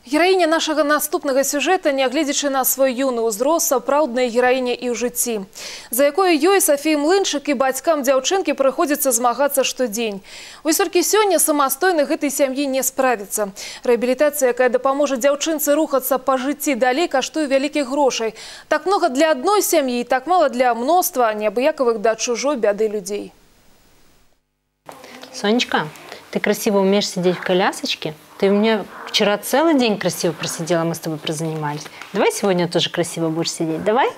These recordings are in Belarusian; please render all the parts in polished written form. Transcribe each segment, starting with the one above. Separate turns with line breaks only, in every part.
Гераіня нашага наступнага сюжэта, нягледзячы на свой юны ўзрост, сапраўдная гераіня і ў жыцці, за якое ёй Сафіі Млынчык і бацькам дзяўчынкі прыходзіцца змагацца штодзень. Вось толькі сёння самастойна гэтай сям'і не справіцца. Рэабілітацыя, якая дапаможа дзяўчынцы рухацца па жыцці далей, каштуе вялікіх грошай. Так многа для адной сям'і і так мала для мноства неабыякавых да чужой бяды людзей.
Сонечка, ты красиво умеешь сидеть в колясочке? Ты у меня вчера целый день красиво просидела, мы с тобой прозанимались. Давай сегодня тоже красиво будешь сидеть, давай?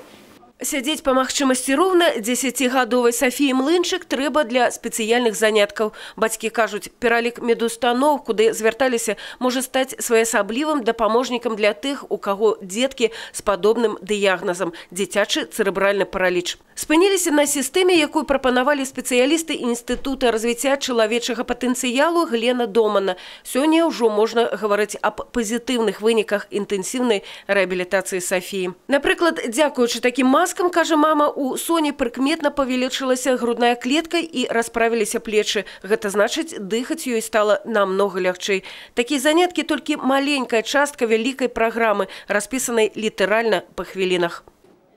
Сядзець па магчымасці роўна 10гадовай Сафіі Млынчык трэба для спецыяльных заняткаў. Бацькі кажуць, пералік медустаноў, куды звярталіся, можа стаць своеасаблівым дапаможнікам для тых, у каго дзеткі з падобным дыягназам – дзіцячы цэрэбральны параліч. Спыніліся на сістэме, якую прапанавалі спецыялісты Інстытута развіцця чалавечага патэнцыялу Глена Домана. Сёння ўжо можна гаварыць аб пазітыўных выніках інтэнсіўнай рэабілітацыі Сафіі. Напрыклад, дзякуючы такім маскам, кажа мама, у Соні прыкметна павялічылася грудная клетка і расправіліся плечы. Гэта значыць, дыхаць ёй стала намнога лягчэй. Такія заняткі толькі маленькая частка вялікай праграмы, распісанай літаральна па хвілінах.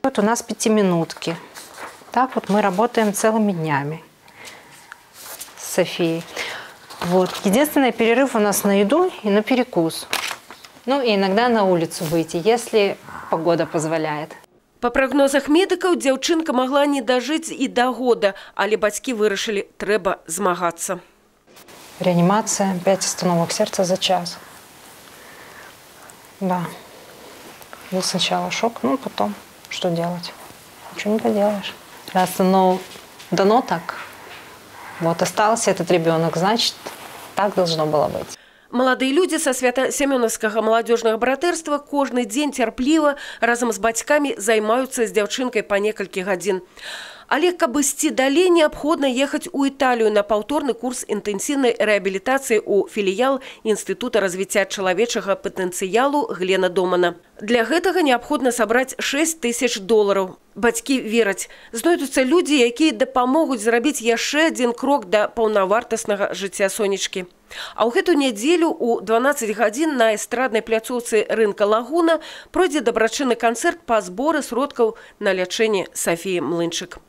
Вот у нас 5-минутки. Так вот мы работаем целыми днями с Софией. Вот. Единственный перерыв у нас на еду и на перекус. Ну и иногда на улицу выйти, если погода позволяет.
Па прагнозах медыкаў, дзяўчынка магла не дажыць і да года, але бацькі вырашылі, трэба змагацца.
Реанимация, 5 остановок сердца за час. Да. Был сначала шок, ну потом что делать? Ничего не поделаешь. Раз оно дано так, вот остался этот ребенок, значит, так должно было быть.
Маладыя людзі са свята-семёнаўскага маладзёжнага братэрства кожны дзень цярпліва разам з бацькамі займаюцца з дзяўчынкай па некалькі гадзін. Але каб ісці далей, неабходна ехаць у Італію на паўторны курс інтэнсіўнай рэабілітацыі ў філіял Інстытута развіцця чалавечага патэнцыялу Глена Домана. Для гэтага неабходна сабраць $6000. Бацькі вераць, знойдуцца людзі, якія дапамогуць зрабіць яшчэ адзін крок да паўнавартаснага жыцця Сонечкі. А ў гэту нядзелю у 12 гадзін на эстраднай пляцоўцы рынка Лагуна пройдзе дабрачынны канцэрт па зборы сродкаў на лячэнне Сафіі Млынчык.